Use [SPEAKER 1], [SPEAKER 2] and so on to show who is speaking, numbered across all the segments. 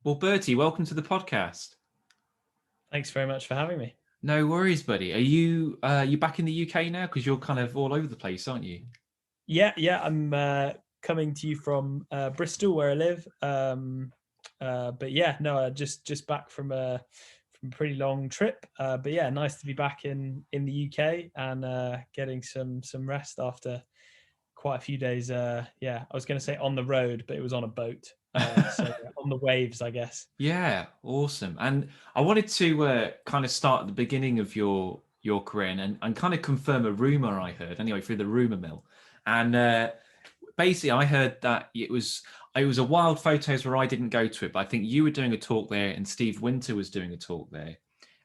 [SPEAKER 1] Well, Bertie, welcome to the podcast.
[SPEAKER 2] Thanks very much for having me.
[SPEAKER 1] No worries, buddy. Are you back in the UK now? Because you're kind of all over the place, aren't you?
[SPEAKER 2] Yeah, I'm coming to you from Bristol, where I live. But yeah, no, just back from a pretty long trip. But yeah, nice to be back in the UK and getting some rest after quite a few days. Yeah, I was going to say on the road, but it was on a boat. So yeah, on the waves, I guess.
[SPEAKER 1] Yeah, awesome. And I wanted to kind of start at the beginning of your career and kind of confirm a rumor I heard anyway through the rumor mill. And basically, I heard that it was a wild photos where I didn't go to it, but I think you were doing a talk there and Steve Winter was doing a talk there,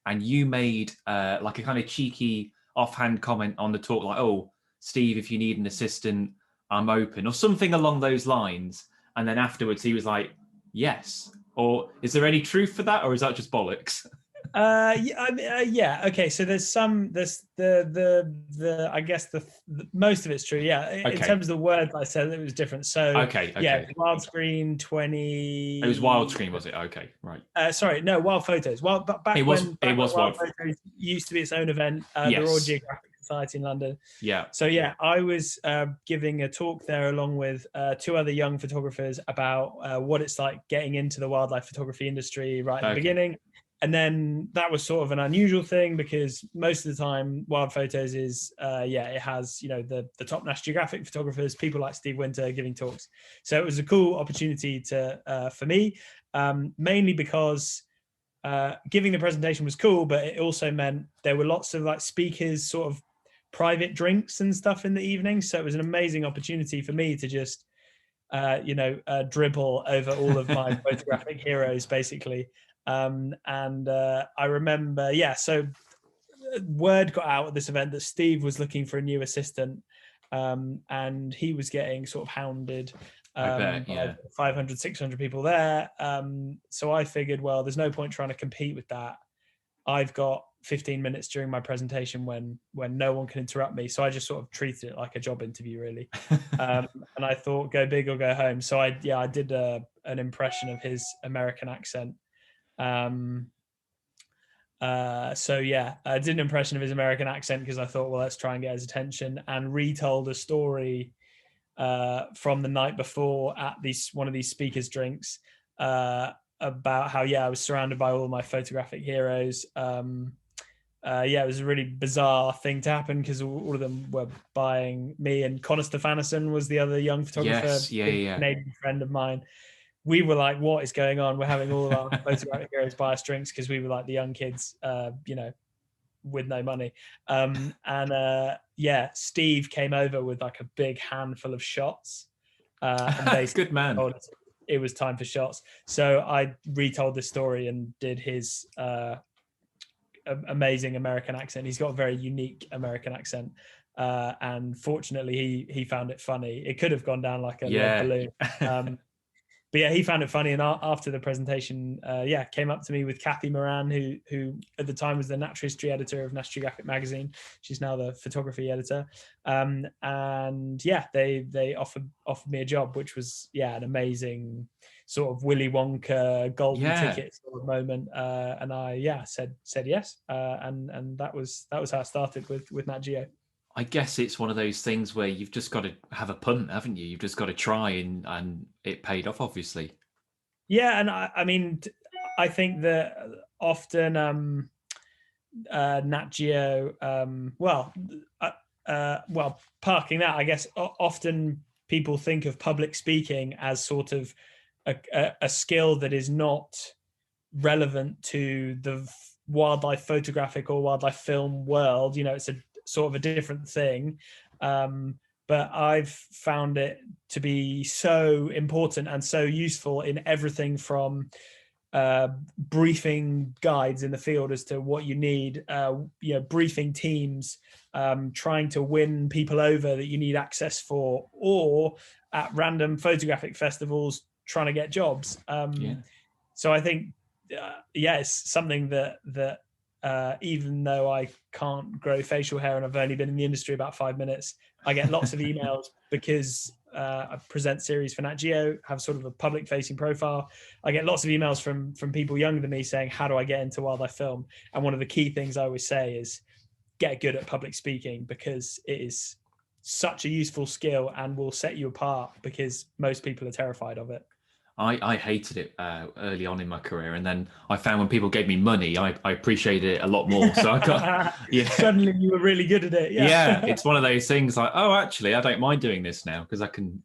[SPEAKER 1] and you made like a kind of cheeky offhand comment on the talk, like, "Oh, Steve, if you need an assistant, I'm open," or something along those lines. And then afterwards, he was like, "Yes." Or is there any truth for that, or is that just bollocks?
[SPEAKER 2] Yeah. Okay. So there's the I guess the most of it's true. Yeah. In
[SPEAKER 1] Okay,
[SPEAKER 2] terms of the words I said, it was different. So
[SPEAKER 1] okay,
[SPEAKER 2] yeah,
[SPEAKER 1] okay.
[SPEAKER 2] wild screen
[SPEAKER 1] It was wild
[SPEAKER 2] 20.
[SPEAKER 1] screen, was it? Okay, right.
[SPEAKER 2] Sorry, no, wild photos. Well, but
[SPEAKER 1] It was. It
[SPEAKER 2] back when
[SPEAKER 1] was
[SPEAKER 2] wild
[SPEAKER 1] wild.
[SPEAKER 2] photos used to be its own event, the Royal
[SPEAKER 1] Yes.
[SPEAKER 2] Geographic Society in London.
[SPEAKER 1] Yeah.
[SPEAKER 2] So yeah, I was giving a talk there along with two other young photographers about what it's like getting into the wildlife photography industry right at the
[SPEAKER 1] Okay.
[SPEAKER 2] beginning. And then that was sort of an unusual thing because most of the time wild photos is it has the top National Geographic photographers, people like Steve Winter giving talks. So it was a cool opportunity to for me, mainly because giving the presentation was cool, but it also meant there were lots of like speakers, sort of private drinks and stuff in the evening. So it was an amazing opportunity for me to just dribble over all of my photographic heroes, basically. And I remember, so word got out at this event that Steve was looking for a new assistant, and he was getting sort of hounded
[SPEAKER 1] I bet.
[SPEAKER 2] by
[SPEAKER 1] Yeah.
[SPEAKER 2] 500, 600 people there. So I figured, well, there's no point trying to compete with that. I've got 15 minutes during my presentation when no one can interrupt me. So I just sort of treated it like a job interview, really. And I thought, go big or go home. So I did an impression of his American accent. Um, I did an impression of his American accent because I thought, well, let's try and get his attention, and retold a story from the night before at one of these speakers' drinks about how I was surrounded by all of my photographic heroes. It was a really bizarre thing to happen because all of them were buying me, and Connor Stefanisson was the other young photographer,
[SPEAKER 1] Yes. Yeah.
[SPEAKER 2] big
[SPEAKER 1] Yeah.
[SPEAKER 2] Canadian friend of mine. We were like, what is going on? We're having all of our photographic heroes buy us drinks because we were like the young kids, with no money. Steve came over with like a big handful of shots, and basically
[SPEAKER 1] Good man.
[SPEAKER 2] told us it was time for shots. So I retold this story and did his amazing American accent. He's got a very unique American accent. And fortunately, he found it funny. It could have gone down like a lead
[SPEAKER 1] Yeah.
[SPEAKER 2] balloon. But yeah, he found it funny, and after the presentation, came up to me with Kathy Moran, who at the time was the natural history editor of National Geographic magazine. She's now the photography editor, they offered me a job, which was an amazing sort of Willy Wonka golden
[SPEAKER 1] Yeah.
[SPEAKER 2] ticket sort of moment, and I said yes, and that was how I started with Nat Geo.
[SPEAKER 1] I guess it's one of those things where you've just got to have a punt, haven't you? You've just got to try, and it paid off, obviously.
[SPEAKER 2] Yeah, and I mean, I think that often Nat Geo, parking that, I guess often people think of public speaking as sort of a skill that is not relevant to the wildlife photographic or wildlife film world. It's a sort of a different thing. But I've found it to be so important and so useful in everything from briefing guides in the field as to what you need, briefing teams, trying to win people over that you need access for, or at random photographic festivals trying to get jobs.
[SPEAKER 1] Yeah.
[SPEAKER 2] So I think, it's something that even though I can't grow facial hair and I've only been in the industry about 5 minutes, I get lots of emails because I present series for Nat Geo, have sort of a public facing profile. I get lots of emails from people younger than me saying, how do I get into wildlife film? And one of the key things I always say is get good at public speaking, because it is such a useful skill and will set you apart, because most people are terrified of it.
[SPEAKER 1] I hated it early on in my career, and then I found when people gave me money, I appreciated it a lot more. So I got
[SPEAKER 2] Suddenly you were really good at it.
[SPEAKER 1] Yeah, it's one of those things like, oh, actually, I don't mind doing this now because I can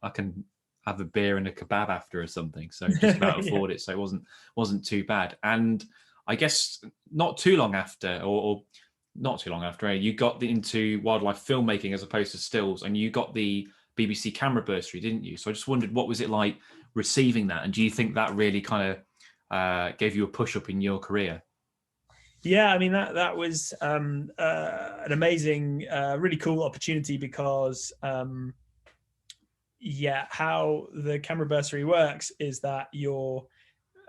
[SPEAKER 1] have a beer and a kebab after or something. So just about afford it. So it wasn't too bad. And I guess not too long after, or not too long after, you got into wildlife filmmaking as opposed to stills, and you got the BBC camera bursary, didn't you? So I just wondered, what was it like receiving that, and do you think that really kind of gave you a push up in your career?
[SPEAKER 2] Yeah, I mean that was an amazing, really cool opportunity, because how the camera bursary works is that you're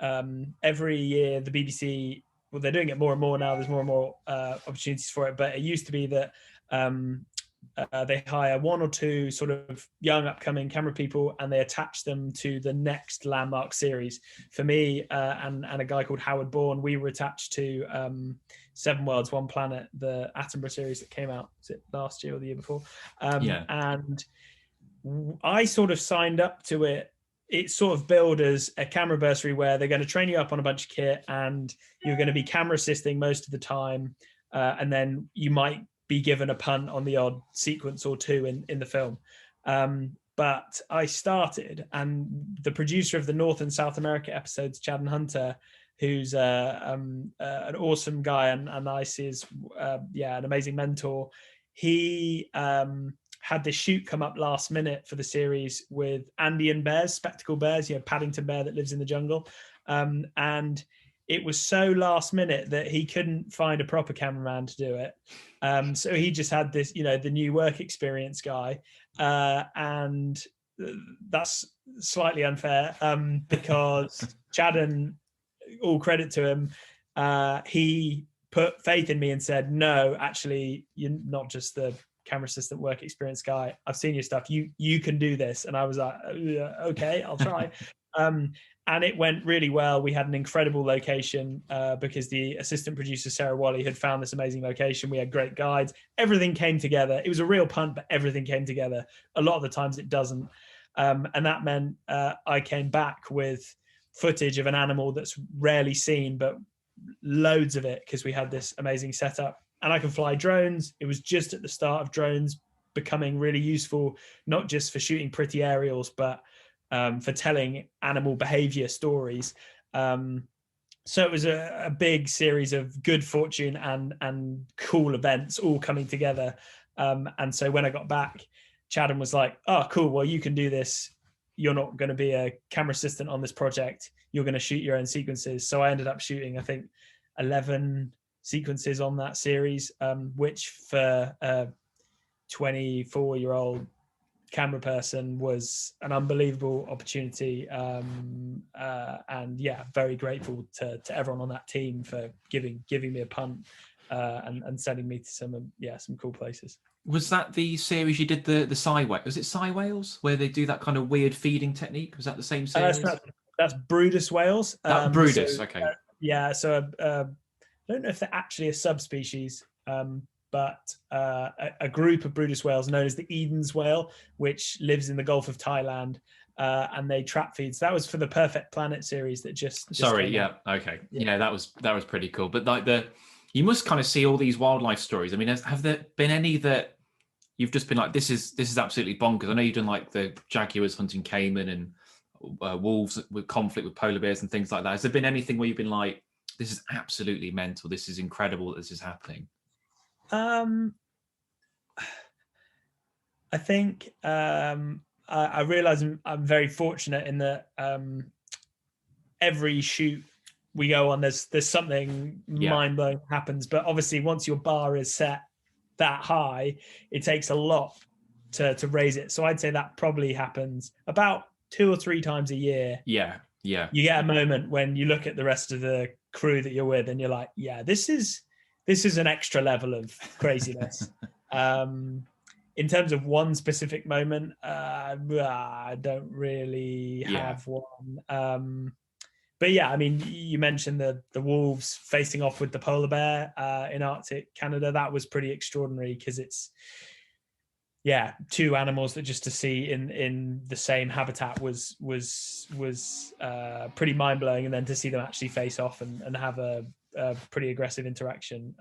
[SPEAKER 2] every year the BBC, well, they're doing it more and more now. There's more and more opportunities for it, but it used to be that they hire 1 or 2 sort of young upcoming camera people, and they attach them to the next landmark series. For me and a guy called Howard Bourne, we were attached to 7 Worlds, One Planet, the Attenborough series that came out, was it last year or the year before? And I sort of signed up to it. It's sort of billed as a camera bursary where they're going to train you up on a bunch of kit, and you're going to be camera assisting most of the time, and then you might be given a punt on the odd sequence or 2 in the film. But I started, and the producer of the North and South America episodes, Chad and Hunter, who's an awesome guy, and I see as an amazing mentor. He had this shoot come up last minute for the series with Andean bears, spectacle bears, Paddington bear that lives in the jungle. And it was so last minute that he couldn't find a proper cameraman to do it. So he just had this, the new work experience guy. And that's slightly unfair because Chad, and all credit to him, he put faith in me and said, no, actually, you're not just the camera assistant work experience guy. I've seen your stuff. You can do this. And I was like, okay, I'll try. And it went really well. We had an incredible location because the assistant producer, Sarah Wally, had found this amazing location. We had great guides. Everything came together. It was a real punt, but everything came together. A lot of the times it doesn't. And that meant I came back with footage of an animal that's rarely seen, but loads of it, because we had this amazing setup. And I can fly drones. It was just at the start of drones becoming really useful, not just for shooting pretty aerials, but for telling animal behavior stories. So it was a big series of good fortune and cool events all coming together. And so when I got back, Chadden was like, oh, cool. Well, you can do this. You're not going to be a camera assistant on this project. You're going to shoot your own sequences. So I ended up shooting, I think, 11 sequences on that series, which for a 24-year-old camera person was an unbelievable opportunity. And very grateful to everyone on that team for giving me a punt and sending me to some cool places.
[SPEAKER 1] Was that the series you did, the Sei Whales? Was it Sei Whales, where they do that kind of weird feeding technique? Was that the same series?
[SPEAKER 2] That's Brutus whales.
[SPEAKER 1] Brutus, okay.
[SPEAKER 2] So I don't know if they're actually a subspecies, but a group of Brutus whales known as the Eden's whale, which lives in the Gulf of Thailand, and they trap feed. So that was for the Perfect Planet series that just
[SPEAKER 1] Sorry, yeah, okay. Yeah, that was pretty cool. But like you must kind of see all these wildlife stories. I mean, have there been any that you've just been like, this is absolutely bonkers? I know you've done like the jaguars hunting caiman and wolves with conflict with polar bears and things like that. Has there been anything where you've been like, this is absolutely mental, this is incredible that this is happening?
[SPEAKER 2] I think I realize I'm very fortunate in that every shoot we go on, there's something mind-blowing happens. But obviously, once your bar is set that high, it takes a lot to raise it. So I'd say that probably happens about 2 or 3 times a year.
[SPEAKER 1] Yeah.
[SPEAKER 2] You get a moment when you look at the rest of the crew that you're with, and you're like, yeah, this is this is an extra level of craziness. In terms of one specific moment, I don't really have one. But yeah, I mean, you mentioned the wolves facing off with the polar bear in Arctic Canada. That was pretty extraordinary because it's, two animals that just to see in the same habitat was pretty mind blowing, and then to see them actually face off and have a pretty aggressive interaction,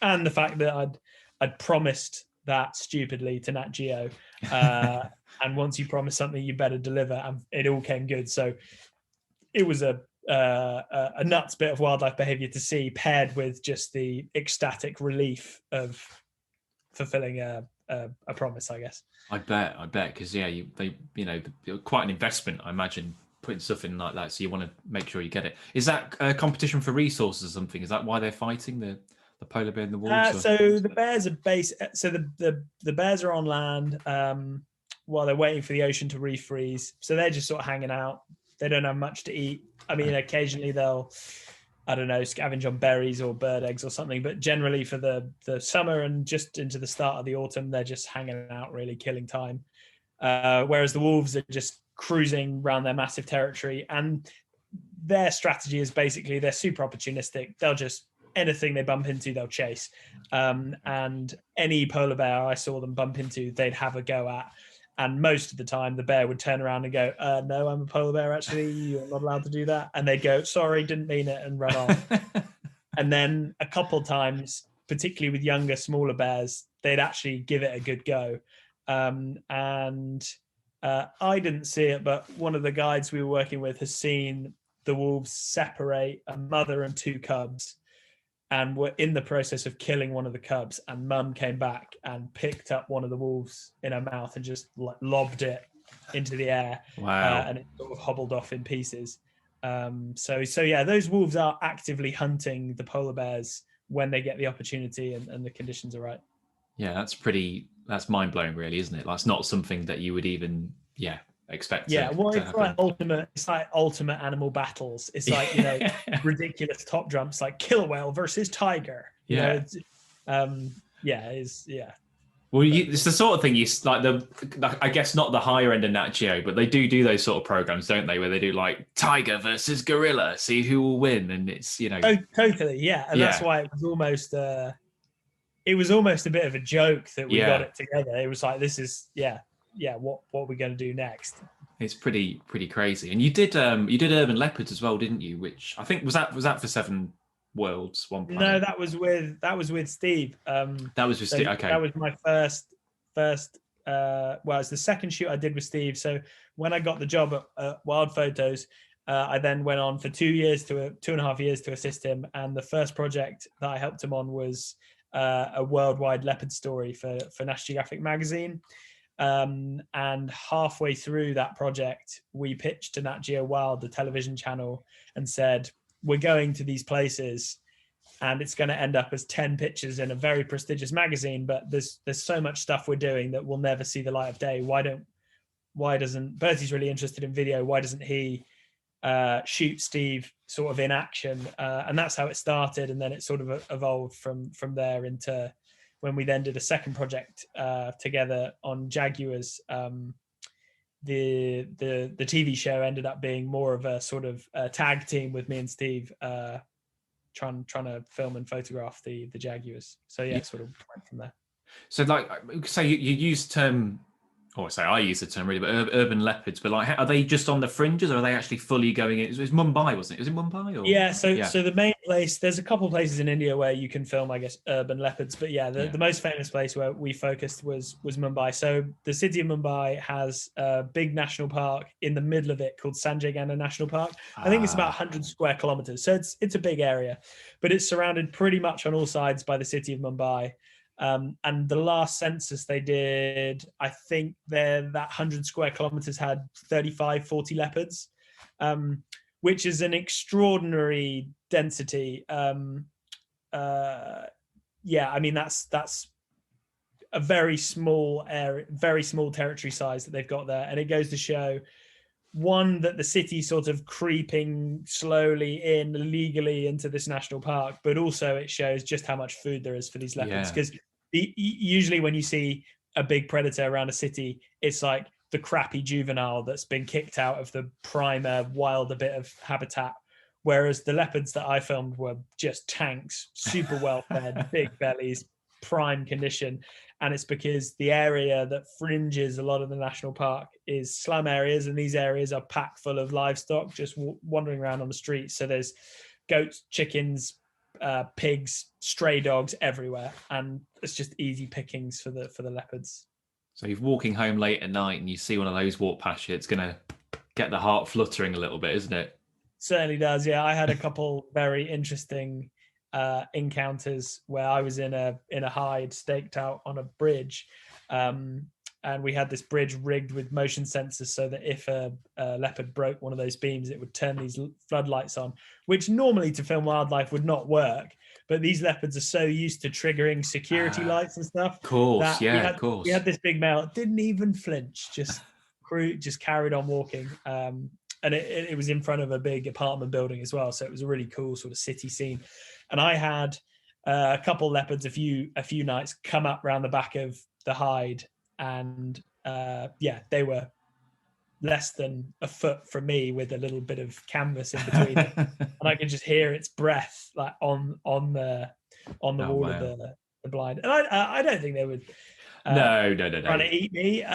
[SPEAKER 2] and the fact that I'd promised that stupidly to Nat Geo, and once you promise something, you better deliver, and it all came good. So it was a nuts bit of wildlife behavior to see, paired with just the ecstatic relief of fulfilling a promise, I guess.
[SPEAKER 1] I bet, because quite an investment, I imagine, putting stuff in like that. So you want to make sure you get it. Is that a competition for resources or something? Is that why they're fighting the polar bear and the wolves?
[SPEAKER 2] So the bears are So the bears are on land while they're waiting for the ocean to refreeze. So they're just sort of hanging out. They don't have much to eat. I mean, occasionally they'll, I don't know, scavenge on berries or bird eggs or something. But generally for the summer and just into the start of the autumn, they're just hanging out, really killing time. Whereas the wolves are just cruising around their massive territory. And their strategy is basically they're super opportunistic. They'll just, anything they bump into, they'll chase. And any polar bear I saw them bump into, they'd have a go at. And most of the time, the bear would turn around and go, no, I'm a polar bear, actually. You're not allowed to do that. And they'd go, sorry, didn't mean it, and run off. And then a couple times, particularly with younger, smaller bears, they'd actually give it a good go. I didn't see it, but one of the guides we were working with has seen the wolves separate a mother and two cubs, and were in the process of killing one of the cubs, and mum came back and picked up one of the wolves in her mouth and just lobbed it into the air.
[SPEAKER 1] Wow.
[SPEAKER 2] And it sort of hobbled off in pieces. So yeah, those wolves are actively hunting the polar bears when they get the opportunity and the conditions are right.
[SPEAKER 1] Yeah, that's mind-blowing, really, isn't it? That's not something that you would even expect.
[SPEAKER 2] It's like ultimate animal battles. It's like, ridiculous top jumps, like killer whale versus tiger. Well, it's
[SPEAKER 1] the sort of thing you like. I guess not the higher end of Nat Geo, but they do those sort of programs, don't they? Where they do like tiger versus gorilla, see who will win, and it's
[SPEAKER 2] Oh, totally, yeah. And that's why it was almost a bit of a joke that we got it together. It was like, this is what are we going to do next?
[SPEAKER 1] It's pretty crazy. And you did urban leopards as well, didn't you? Which I think was that for 7 Worlds, One Planet?
[SPEAKER 2] No, that was with Steve.
[SPEAKER 1] That was with Steve. Okay,
[SPEAKER 2] that was my first. It's the second shoot I did with Steve. So when I got the job at Wild Photos, I then went on for 2.5 years to assist him. And the first project that I helped him on was a worldwide leopard story for National Geographic magazine. And halfway through that project, we pitched to Nat Geo Wild, the television channel, and said, we're going to these places and it's going to end up as 10 pictures in a very prestigious magazine, but there's so much stuff we're doing that will never see the light of day. Why doesn't Bertie's really interested in video? Why doesn't he shoot Steve sort of in action? And that's how it started. And then it sort of evolved from there into when we then did a second project together on jaguars. The TV show ended up being more of a sort of a tag team with me and Steve, trying to film and photograph the jaguars. So sort of went from there.
[SPEAKER 1] So you use the term, I use the term really, but urban leopards. But are they just on the fringes, or are they actually fully going in? It was Mumbai, wasn't it? Was it Mumbai? Or?
[SPEAKER 2] So the main place, there's a couple of places in India where you can film, I guess, urban leopards. But the most famous place where we focused was Mumbai. So the city of Mumbai has a big national park in the middle of it called Sanjay Gandhi National Park. I think it's about 100 square kilometers. So it's a big area, but it's surrounded pretty much on all sides by the city of Mumbai. And the last census they did, I think that 100 square kilometers had 40 leopards, which is an extraordinary density. I mean, that's a very small area, very small territory size that they've got there. And it goes to show one, that the city sort of creeping slowly in illegally into this national park, but also it shows just how much food there is for these leopards.
[SPEAKER 1] Yeah.
[SPEAKER 2] Because usually when you see a big predator around a city, it's like the crappy juvenile that's been kicked out of the primer, wilder bit of habitat. Whereas the leopards that I filmed were just tanks, super well fed, big bellies, prime condition. And it's because the area that fringes a lot of the national park is slum areas, and these areas are packed full of livestock just wandering around on the streets. So there's goats, chickens, pigs, stray dogs everywhere, and it's just easy pickings for the leopards.
[SPEAKER 1] So you're walking home late at night and you see one of those walk past you, it's going to get the heart fluttering a little bit, isn't it?
[SPEAKER 2] Certainly does. Yeah, I had a couple very interesting encounters where I was in a hide staked out on a bridge, and we had this bridge rigged with motion sensors so that if a leopard broke one of those beams, it would turn these floodlights on, which normally to film wildlife would not work. But these leopards are so used to triggering security lights and stuff
[SPEAKER 1] Of course,
[SPEAKER 2] that
[SPEAKER 1] yeah, of course.
[SPEAKER 2] we had this big male, didn't even flinch, just carried on walking. And it was in front of a big apartment building as well, so it was a really cool sort of city scene. And I had a couple leopards a few nights come up around the back of the hide, and they were less than a foot from me with a little bit of canvas in between it, and I could just hear its breath like on the wall
[SPEAKER 1] wow.
[SPEAKER 2] of the blind. And I don't think they would
[SPEAKER 1] no.
[SPEAKER 2] trying to eat me.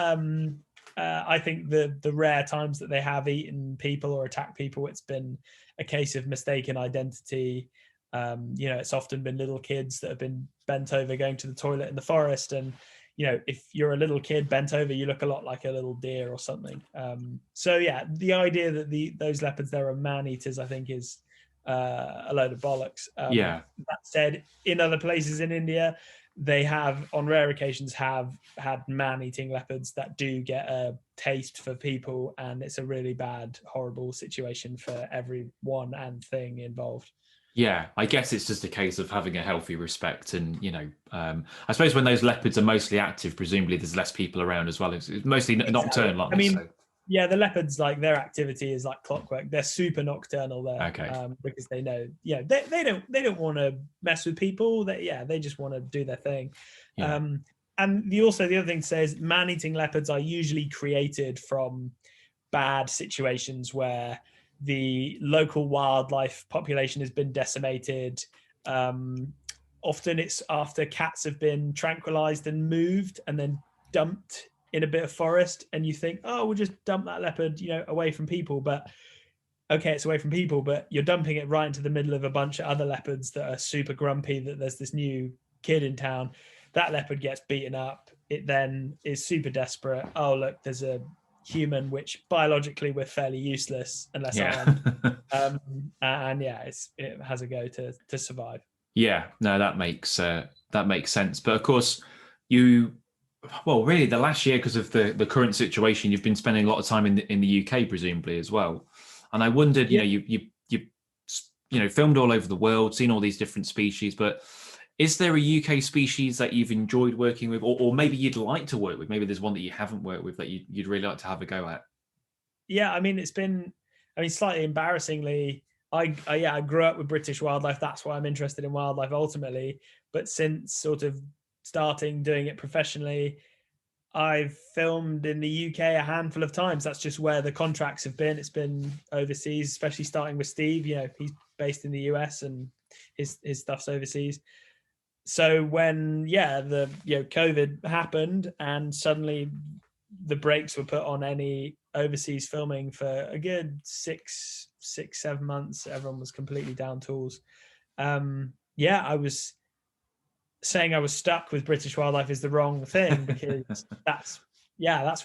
[SPEAKER 2] I think the rare times that they have eaten people or attacked people, it's been a case of mistaken identity. It's often been little kids that have been bent over going to the toilet in the forest, and if you're a little kid bent over, you look a lot like a little deer or something. So yeah, the idea that those leopards there are man eaters, I think, is a load of bollocks.
[SPEAKER 1] Yeah.
[SPEAKER 2] That said, in other places in India, they have on rare occasions have had man-eating leopards that do get a taste for people, and it's a really bad, horrible situation for everyone and thing involved.
[SPEAKER 1] Yeah, I guess it's just a case of having a healthy respect, and I suppose when those leopards are mostly active, presumably there's less people around as well. It's mostly nocturnal, aren't they?
[SPEAKER 2] Yeah, the leopards, like, their activity is like clockwork. They're super nocturnal there,
[SPEAKER 1] okay.
[SPEAKER 2] Because they know, they don't want to mess with people. They just want to do their thing.
[SPEAKER 1] Yeah.
[SPEAKER 2] And the other thing to say is man-eating leopards are usually created from bad situations where the local wildlife population has been decimated. Often it's after cats have been tranquilized and moved and then dumped in a bit of forest, and you think, oh, we'll just dump that leopard, away from people. But okay, it's away from people, but you're dumping it right into the middle of a bunch of other leopards that are super grumpy that there's this new kid in town. That leopard gets beaten up. It then is super desperate. Oh, look, there's a human, which biologically we're fairly useless unless armed. And it has a go to survive.
[SPEAKER 1] Yeah, no, that makes sense. But of course, really the last year, because of the current situation, you've been spending a lot of time in the UK presumably as well. And I wondered, you filmed all over the world, seen all these different species, but is there a UK species that you've enjoyed working with, or maybe you'd like to work with? Maybe there's one that you haven't worked with that you'd really like to have a go at.
[SPEAKER 2] Yeah, I mean, slightly embarrassingly, I grew up with British wildlife. That's why I'm interested in wildlife ultimately. But since sort of starting doing it professionally, I've filmed in the UK a handful of times. That's just where the contracts have been. It's been overseas, especially starting with Steve. He's based in the US and his stuff's overseas. So when the COVID happened and suddenly the brakes were put on any overseas filming for a good 6-7 months, everyone was completely down tools. I was saying I was stuck with British wildlife is the wrong thing, because that's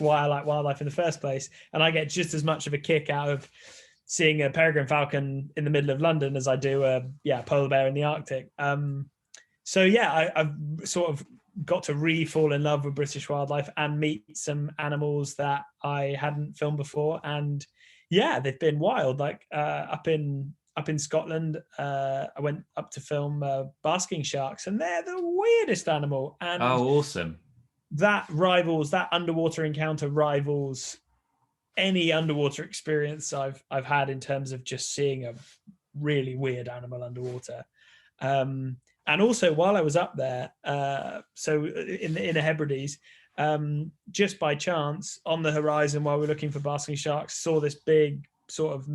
[SPEAKER 2] why I like wildlife in the first place. And I get just as much of a kick out of seeing a peregrine falcon in the middle of London as I do a polar bear in the Arctic. I've sort of got to re-fall in love with British wildlife and meet some animals that I hadn't filmed before. And they've been wild. Like up in Scotland, I went up to film basking sharks, and they're the weirdest animal. And
[SPEAKER 1] oh, awesome!
[SPEAKER 2] That underwater encounter rivals any underwater experience I've had in terms of just seeing a really weird animal underwater. And also while I was up there, so in the Hebrides, just by chance on the horizon while we were looking for basking sharks, saw this big sort of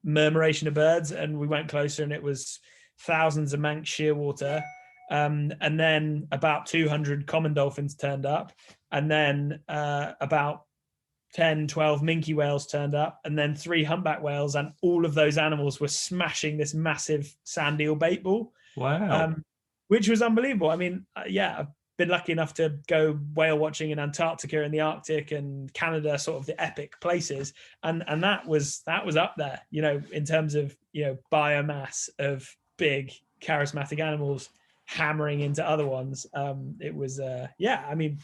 [SPEAKER 2] murmuration of birds, and we went closer and it was thousands of Manx shearwater. And then about 200 common dolphins turned up, and then about 10, 12 minke whales turned up, and then 3 humpback whales, and all of those animals were smashing this massive sand eel bait ball.
[SPEAKER 1] Wow.
[SPEAKER 2] Which was unbelievable. I mean, yeah, I've been lucky enough to go whale watching in Antarctica and the Arctic and Canada, sort of the epic places, and that was up there, you know, in terms of, you know, biomass of big charismatic animals hammering into other ones. It was yeah, I mean,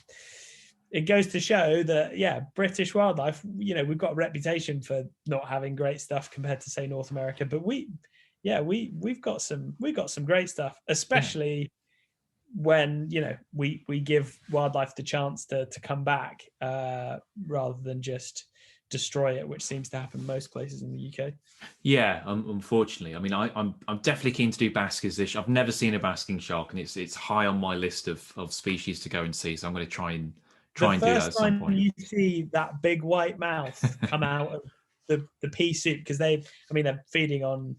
[SPEAKER 2] it goes to show that, yeah, British wildlife, you know, we've got a reputation for not having great stuff compared to, say, North America, but we've got some great stuff, especially when, you know, we give wildlife the chance to come back, rather than just destroy it, which seems to happen most places in the UK.
[SPEAKER 1] Yeah, unfortunately. I mean, I'm definitely keen to do baskers this. I've never seen a basking shark, and it's high on my list of species to go and see. So I'm going to try and do that at some point.
[SPEAKER 2] You see that big white mouth come out of the pea soup, because they're feeding on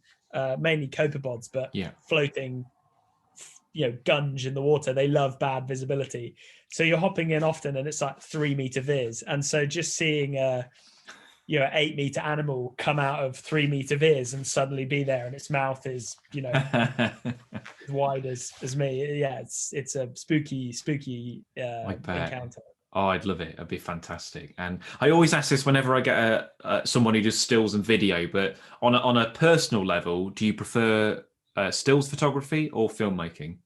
[SPEAKER 2] mainly copepods, but
[SPEAKER 1] yeah,
[SPEAKER 2] floating, you know, gunge in the water. They love bad visibility, so you're hopping in often and it's like 3 meter viz, and so just seeing a, you know, 8 meter animal come out of 3 meter viz and suddenly be there, and its mouth is, you know, as wide as me. Yeah, it's a spooky encounter.
[SPEAKER 1] Oh, I'd love it. It'd be fantastic. And I always ask this whenever I get someone who does stills and video, but on a personal level, do you prefer stills photography or filmmaking?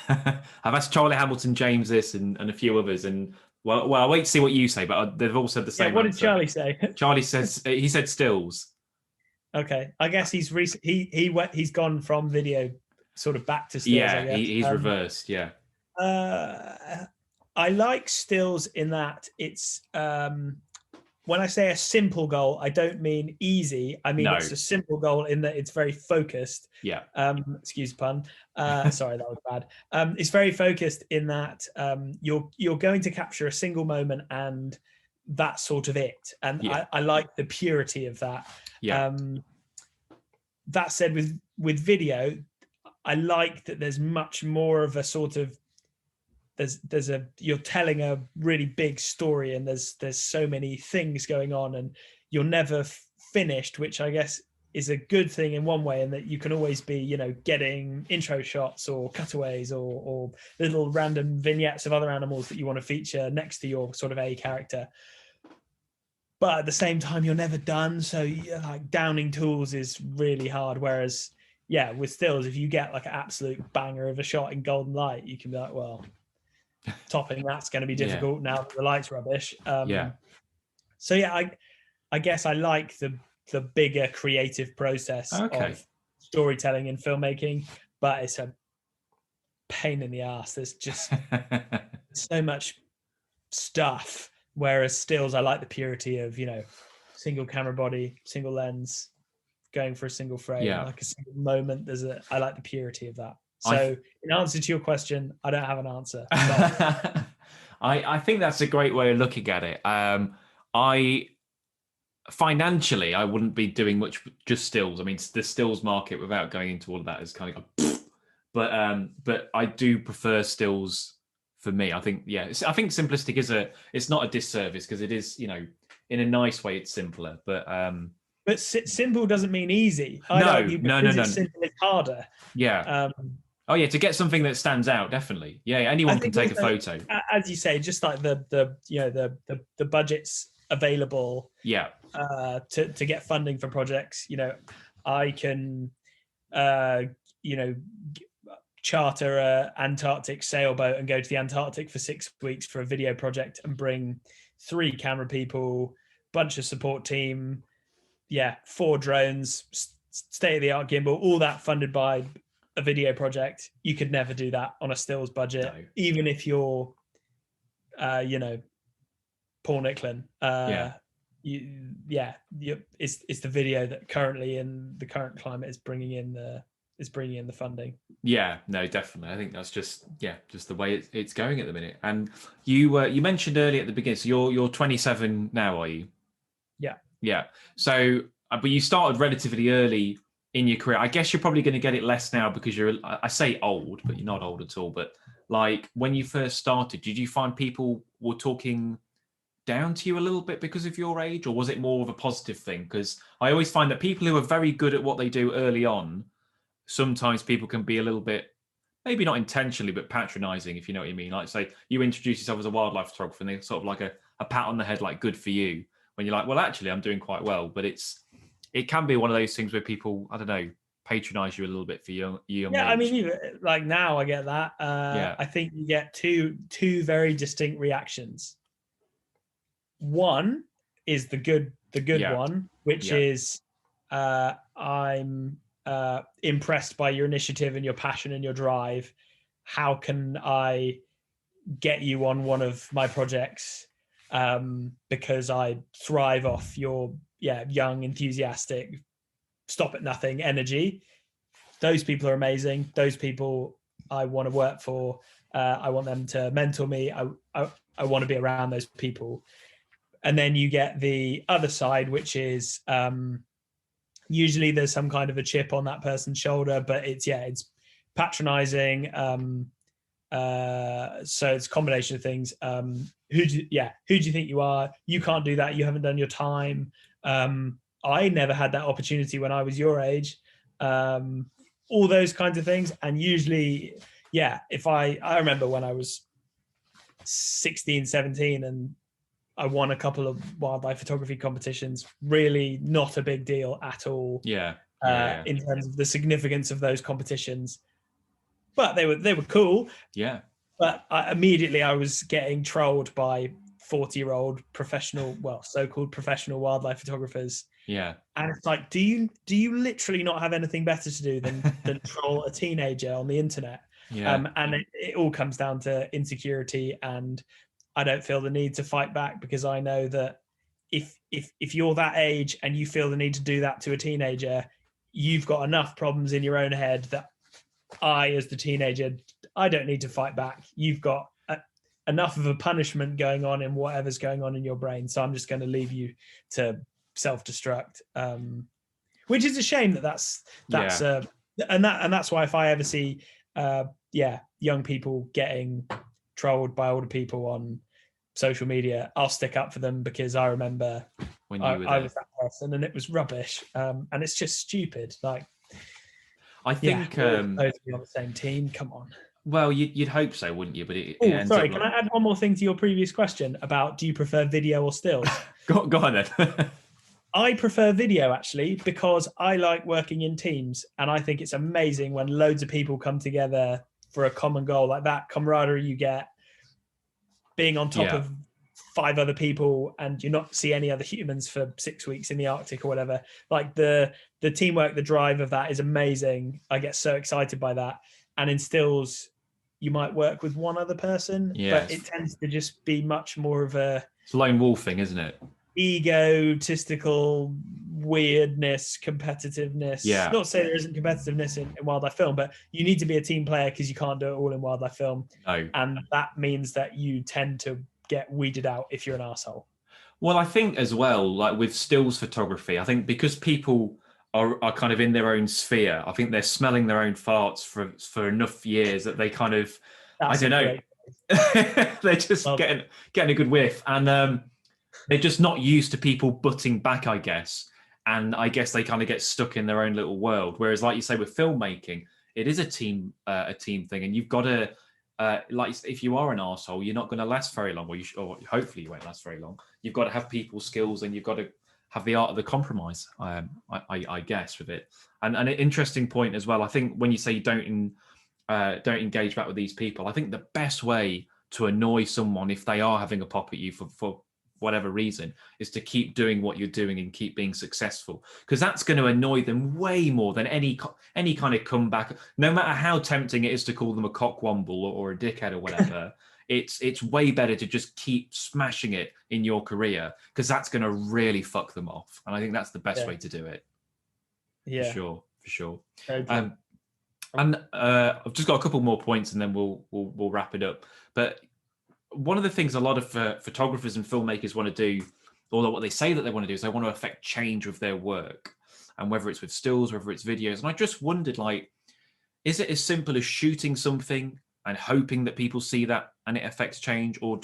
[SPEAKER 1] I've asked Charlie Hamilton, James this, and a few others, and well, I'll wait to see what you say, but they've all said the same.
[SPEAKER 2] Yeah, what
[SPEAKER 1] answer.
[SPEAKER 2] did Charlie say?
[SPEAKER 1] Charlie says he said stills.
[SPEAKER 2] Okay, I guess he's he's gone from video sort of back to stills.
[SPEAKER 1] Yeah,
[SPEAKER 2] I guess.
[SPEAKER 1] he's reversed. Yeah.
[SPEAKER 2] I like stills in that it's, when I say a simple goal, I don't mean easy. I mean, it's a simple goal in that it's very focused.
[SPEAKER 1] Yeah.
[SPEAKER 2] Excuse the pun. Sorry, that was bad. It's very focused in that you're going to capture a single moment, and that's sort of it. And I like the purity of that.
[SPEAKER 1] Yeah.
[SPEAKER 2] That said, with video, I like that there's much more of a sort of, you're telling a really big story, and there's so many things going on, and you're never finished, which I guess is a good thing in one way, in that you can always be, you know, getting intro shots or cutaways or little random vignettes of other animals that you want to feature next to your sort of A character. But at the same time, you're never done. So like downing tools is really hard. Whereas, yeah, with stills, if you get like an absolute banger of a shot in golden light, you can be like, well, topping that's going to be difficult now that the light's rubbish. So yeah, I guess I like the bigger creative process of storytelling and filmmaking, but it's a pain in the ass. There's just so much stuff. Whereas stills, I like the purity of, you know, single camera body, single lens, going for a single frame, like a single moment. I like the purity of that. So in answer to your question, I don't have an answer.
[SPEAKER 1] I think that's a great way of looking at it. Financially, I wouldn't be doing much just stills. I mean, the stills market, without going into all of that, is kind of but I do prefer stills for me. I think, I think simplistic it's not a disservice, because it is, you know, in a nice way, it's simpler, but
[SPEAKER 2] simple doesn't mean easy.
[SPEAKER 1] No.
[SPEAKER 2] Simple is harder.
[SPEAKER 1] Yeah. To get something that stands out, definitely. Yeah, anyone can take a photo.
[SPEAKER 2] As you say, just like the budgets available.
[SPEAKER 1] Yeah.
[SPEAKER 2] To get funding for projects, you know, I can, you know, charter a Antarctic sailboat and go to the Antarctic for 6 weeks for a video project and bring 3 camera people, bunch of support team, 4 drones, state-of-the-art gimbal, all that funded by a video project. You could never do that on a stills budget, even if you're, you know, Paul Nicklin. It's the video that currently in the current climate is bringing in the funding.
[SPEAKER 1] Yeah, no, definitely. I think that's just the way it's going at the minute. And you mentioned earlier at the beginning, so you're 27 now, are you?
[SPEAKER 2] Yeah.
[SPEAKER 1] Yeah. So, but you started relatively early in your career. I guess you're probably going to get it less now because I say old, but you're not old at all. But like when you first started, did you find people were talking down to you a little bit because of your age, or was it more of a positive thing? Because I always find that people who are very good at what they do early on, sometimes people can be a little bit, maybe not intentionally, but patronizing, if you know what I mean. Like say you introduce yourself as a wildlife photographer and they sort of like a pat on the head, like good for you, when you're like, well, actually I'm doing quite well. But it can be one of those things where people, I don't know, patronize you a little bit for your young
[SPEAKER 2] Yeah,
[SPEAKER 1] age.
[SPEAKER 2] I mean, even like now I get that.
[SPEAKER 1] Yeah.
[SPEAKER 2] I think you get two very distinct reactions. One is the good
[SPEAKER 1] Yeah.
[SPEAKER 2] one, which
[SPEAKER 1] Yeah.
[SPEAKER 2] is I'm impressed by your initiative and your passion and your drive. How can I get you on one of my projects? Because I thrive off your young, enthusiastic, stop at nothing energy. Those people are amazing. Those people I want to work for. I want them to mentor me. I want to be around those people. And then you get the other side, which is usually there's some kind of a chip on that person's shoulder, but it's patronizing. So it's a combination of things. Who do you think you are? You can't do that. You haven't done your time. I never had that opportunity when I was your age. All those kinds of things. And usually, if I remember when I was 16, 17 and I won a couple of wildlife photography competitions, really not a big deal at all.
[SPEAKER 1] Yeah.
[SPEAKER 2] In terms of the significance of those competitions. But they were cool.
[SPEAKER 1] Yeah.
[SPEAKER 2] But immediately I was getting trolled by 40-year-old so-called professional wildlife photographers.
[SPEAKER 1] Yeah.
[SPEAKER 2] And it's like, do you literally not have anything better to do than troll a teenager on the internet?
[SPEAKER 1] Yeah.
[SPEAKER 2] And it all comes down to insecurity, and I don't feel the need to fight back because I know that if you're that age and you feel the need to do that to a teenager, you've got enough problems in your own head that I, as the teenager, I don't need to fight back. You've got enough of a punishment going on in whatever's going on in your brain. So I'm just going to leave you to self-destruct, which is a shame that's and that's why if I ever see young people getting trolled by older people on social media, I'll stick up for them because I remember when I was that person and it was rubbish, and it's just stupid. Like,
[SPEAKER 1] I think
[SPEAKER 2] supposed to be on the same team. Come on.
[SPEAKER 1] Well, you'd hope so, wouldn't you? But it ends
[SPEAKER 2] sorry,
[SPEAKER 1] up
[SPEAKER 2] can I add one more thing to your previous question about do you prefer video or stills?
[SPEAKER 1] go on then.
[SPEAKER 2] I prefer video actually because I like working in teams, and I think it's amazing when loads of people come together for a common goal, like that camaraderie you get being on top of 5 other people and you not see any other humans for 6 weeks in the Arctic or whatever. Like the teamwork, the drive of that is amazing. I get so excited by that. And in stills, you might work with one other person, but it tends to just be much more of
[SPEAKER 1] it's lone wolfing, isn't it?
[SPEAKER 2] Egotistical weirdness, competitiveness.
[SPEAKER 1] Yeah.
[SPEAKER 2] Not to say there isn't competitiveness in wildlife film, but you need to be a team player because you can't do it all in wildlife film.
[SPEAKER 1] No.
[SPEAKER 2] And that means that you tend to get weeded out if you're an arsehole.
[SPEAKER 1] Well, I think as well, like with stills photography, I think because people are kind of in their own sphere, I think they're smelling their own farts for enough years that they kind of, I don't know, they're just getting a good whiff. And they're just not used to people butting back, I guess. And I guess they kind of get stuck in their own little world. Whereas, like you say, with filmmaking, it is a team thing, and you've got to, like, if you are an arsehole, you're not going to last very long, or hopefully you won't last very long. You've got to have people skills, and you've got to have the art of the compromise. I guess with it, and an interesting point as well. I think when you say you don't engage back with these people, I think the best way to annoy someone if they are having a pop at you for whatever reason is to keep doing what you're doing and keep being successful, because that's going to annoy them way more than any kind of comeback, no matter how tempting it is to call them a cockwomble or a dickhead or whatever. it's way better to just keep smashing it in your career, because that's going to really fuck them off. And I think that's the best way to do it.
[SPEAKER 2] Yeah,
[SPEAKER 1] for sure.
[SPEAKER 2] Very true.
[SPEAKER 1] And I've just got a couple more points, and then we'll wrap it up. But one of the things a lot of photographers and filmmakers want to do, or what they say that they want to do, is they want to affect change with their work, and whether it's with stills, whether it's videos. And I just wondered, like, is it as simple as shooting something and hoping that people see that and it affects change, or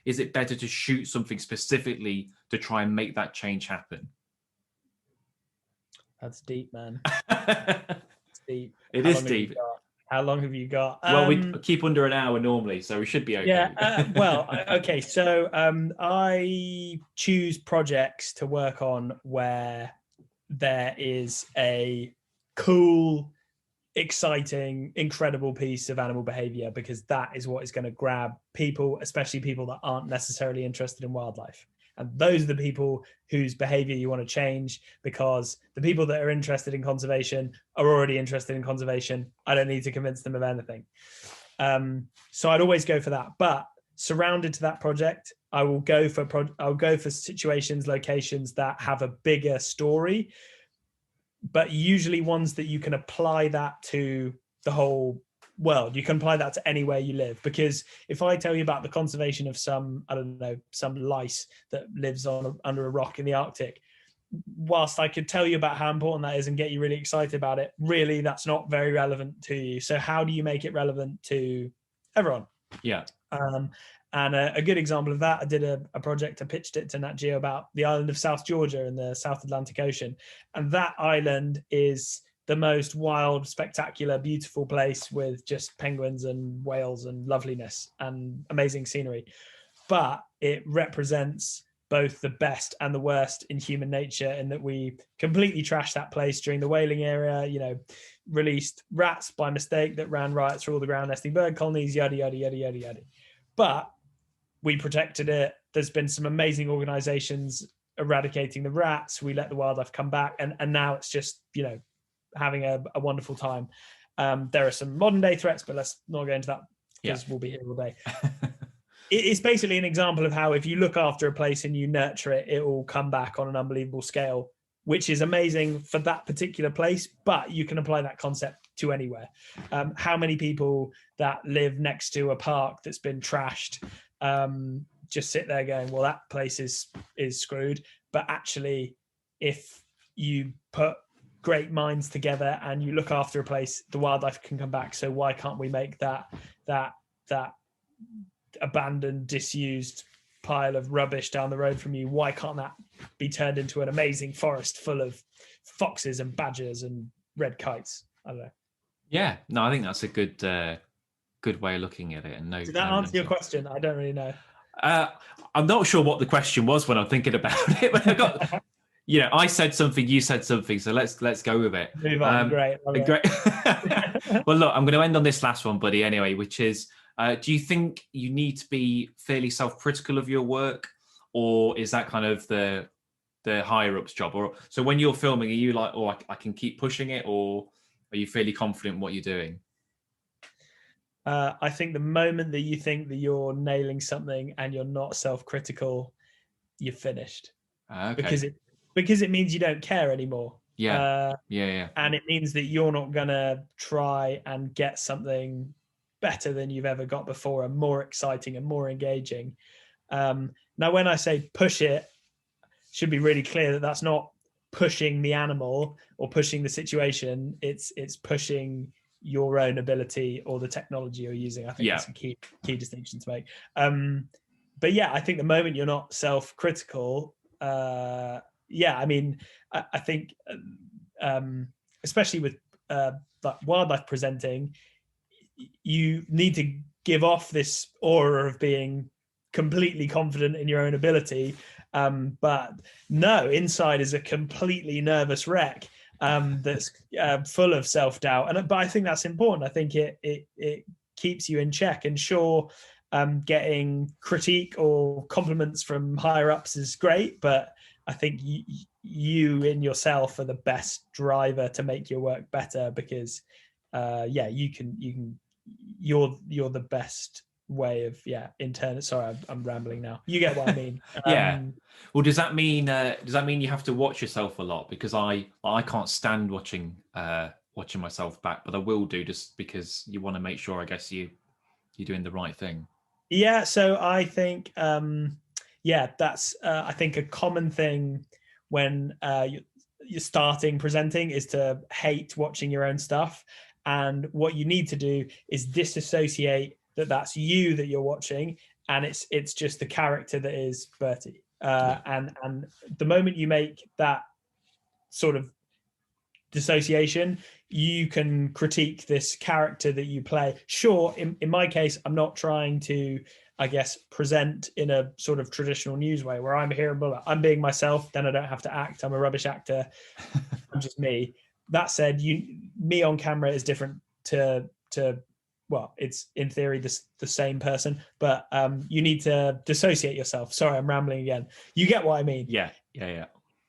[SPEAKER 1] is it better to shoot something specifically to try and make that change happen?
[SPEAKER 2] That's deep, man. It's deep.
[SPEAKER 1] It is deep.
[SPEAKER 2] How long have you got?
[SPEAKER 1] Well, we keep under an hour normally, so we should be okay.
[SPEAKER 2] Yeah. Well, okay. So I choose projects to work on where there is a cool, exciting, incredible piece of animal behavior, because that is what is going to grab people, especially people that aren't necessarily interested in wildlife. And those are the people whose behavior you want to change, because the people that are interested in conservation are already interested in conservation. I don't need to convince them of anything. So I'd always go for that. But surrounded to that project, I'll go for situations, locations that have a bigger story, but usually ones that you can apply that to the whole world. You can apply that to anywhere you live, because if I tell you about the conservation of some lice that lives under a rock in the Arctic, whilst I could tell you about how important that is and get you really excited about it, really that's not very relevant to you. So how do you make it relevant to everyone?
[SPEAKER 1] Yeah.
[SPEAKER 2] And a good example of that, I did a project, I pitched it to Nat Geo about the island of South Georgia in the South Atlantic Ocean. And that island is the most wild, spectacular, beautiful place with just penguins and whales and loveliness and amazing scenery. But it represents both the best and the worst in human nature, in that we completely trashed that place during the whaling era, released rats by mistake that ran riot through all the ground nesting bird colonies, yada, yada, yada, yada, yada. But we protected it. There's been some amazing organizations eradicating the rats. We let the wildlife come back. And now it's just, having a wonderful time. There are some modern day threats, but let's not go into that, because we'll be here all day. It's basically an example of how if you look after a place and you nurture it, it will come back on an unbelievable scale, which is amazing for that particular place, but you can apply that concept to anywhere. How many people that live next to a park that's been trashed just sit there going, well, that place is screwed. But actually, if you put great minds together and you look after a place, the wildlife can come back. So why can't we make that abandoned, disused pile of rubbish down the road from you, why can't that be turned into an amazing forest full of foxes and badgers and red kites? I don't know.
[SPEAKER 1] Yeah, no, I think that's a good way of looking at it. And
[SPEAKER 2] did that answer your question? I don't really know.
[SPEAKER 1] I'm not sure what the question was when I'm thinking about it, but I got I said something, you said something, so let's go with it.
[SPEAKER 2] Move on. Great.
[SPEAKER 1] Well, look, I'm going to end on this last one, buddy, anyway, which is, do you think you need to be fairly self-critical of your work, or is that kind of the higher ups job? Or so when you're filming, are you like, oh, I can keep pushing it, or are you fairly confident in what you're doing?
[SPEAKER 2] I think the moment that you think that you're nailing something and you're not self-critical, you're finished.
[SPEAKER 1] Okay.
[SPEAKER 2] Because it means you don't care anymore.
[SPEAKER 1] Yeah.
[SPEAKER 2] And it means that you're not gonna try and get something better than you've ever got before, and more exciting and more engaging. Now, when I say push it, should be really clear that that's not pushing the animal or pushing the situation. It's pushing your own ability or the technology you're using. I think that's a key distinction to make. But yeah, I think the moment you're not self-critical, I mean, I think, especially with like wildlife presenting, you need to give off this aura of being completely confident in your own ability. But no, inside is a completely nervous wreck that's full of self-doubt. But I think that's important. I think it keeps you in check. And sure, getting critique or compliments from higher ups is great, but I think you in yourself are the best driver to make your work better, because you're the best way of internal. Sorry, I'm rambling now. You get what I mean.
[SPEAKER 1] Yeah. Well, does that mean you have to watch yourself a lot? Because I can't stand watching myself back, but I will do, just because you want to make sure, I guess, you're doing the right thing.
[SPEAKER 2] Yeah, so I think that's I think a common thing when you're starting presenting is to hate watching your own stuff. And what you need to do is disassociate that that's you that you're watching, and it's just the character that is Bertie. And the moment you make that sort of dissociation, you can critique this character that you play. Sure, in my case, I'm not trying to, I guess, present in a sort of traditional news way where I'm here, but I'm being myself, then I don't have to act. I'm a rubbish actor. I'm just me. That said, me on camera is different to well, it's in theory the same person, but you need to dissociate yourself. Sorry, I'm rambling again. You get what I mean?
[SPEAKER 1] Yeah.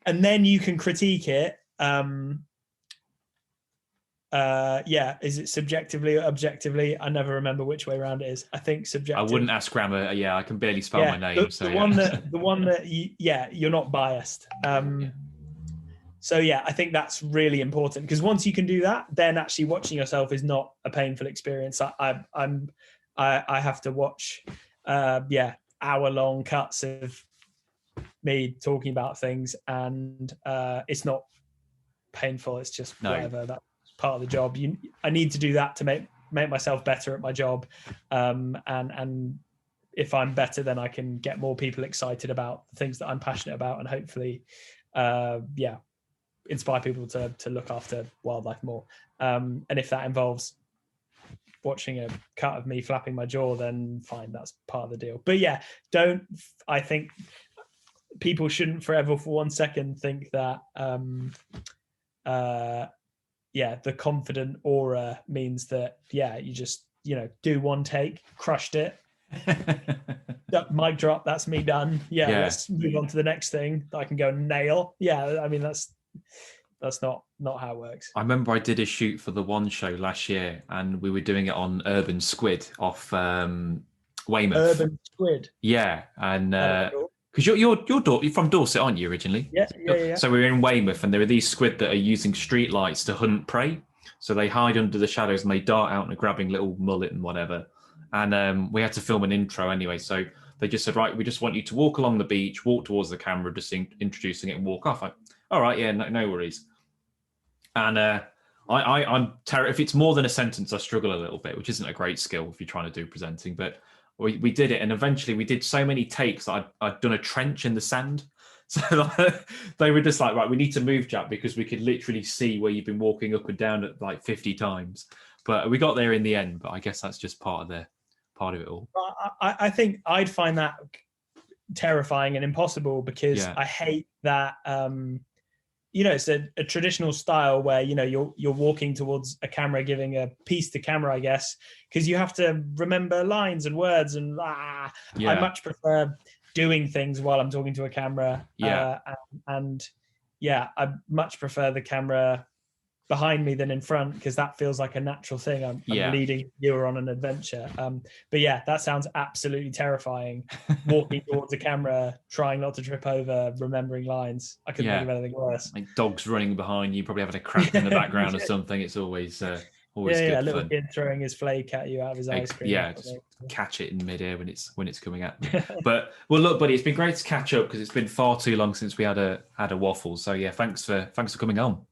[SPEAKER 2] And then you can critique it. Is it subjectively or objectively? I never remember which way around it is. I think subjective.
[SPEAKER 1] I wouldn't ask grammar. Yeah, I can barely spell my name.
[SPEAKER 2] The one that you're not biased. So yeah, I think that's really important, because once you can do that, then actually watching yourself is not a painful experience. I have to watch hour-long cuts of me talking about things, and it's not painful. It's just whatever. That's part of the job. I need to do that to make myself better at my job, and if I'm better, then I can get more people excited about the things that I'm passionate about, and hopefully inspire people to look after wildlife more. And if that involves watching a cut of me flapping my jaw, then fine, that's part of the deal. But yeah, I think people shouldn't forever for 1 second think that the confident aura means that you just do one take, crushed it, mic drop, that's me done. Let's move on to the next thing that I can go nail. I mean, that's not how it works.
[SPEAKER 1] I remember I did a shoot for the One Show last year, and we were doing it on urban squid off Weymouth.
[SPEAKER 2] Urban squid.
[SPEAKER 1] Yeah, and because you're from Dorset, aren't you, originally?
[SPEAKER 2] Yeah.
[SPEAKER 1] So we were in Weymouth, and there are these squid that are using street lights to hunt prey. So they hide under the shadows and they dart out and are grabbing little mullet and whatever. And we had to film an intro anyway. So they just said, right, we just want you to walk along the beach, walk towards the camera, just introducing it and walk off. All right, yeah, no worries. And I'm terrible. If it's more than a sentence, I struggle a little bit, which isn't a great skill if you're trying to do presenting. But we did it, and eventually we did so many takes that I'd done a trench in the sand. So they were just like, right, we need to move, Jack, because we could literally see where you've been walking up and down at like 50 times. But we got there in the end. But I guess that's just part of it all.
[SPEAKER 2] I think I'd find that terrifying and impossible, because I hate that. It's a traditional style where you're walking towards a camera, giving a piece to camera, I guess, because you have to remember lines and words, and I much prefer doing things while I'm talking to a camera. I much prefer the camera behind me than in front, because that feels like a natural thing. I'm leading the viewer on an adventure. But yeah, that sounds absolutely terrifying. Walking towards a camera, trying not to trip over, remembering lines. I couldn't think of anything worse.
[SPEAKER 1] Like dogs running behind you, probably having a crap in the background or something. It's always good
[SPEAKER 2] a little
[SPEAKER 1] fun.
[SPEAKER 2] kid throwing his flake at you out of his ice cream.
[SPEAKER 1] Just catch it in midair when it's coming at me. But well, look, buddy, it's been great to catch up, because it's been far too long since we had a waffle. So yeah, thanks for coming on.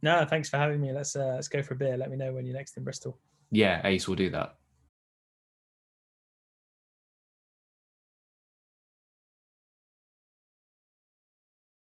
[SPEAKER 2] No, thanks for having me. Let's go for a beer. Let me know when you're next in Bristol.
[SPEAKER 1] Yeah, Ace, we'll do that.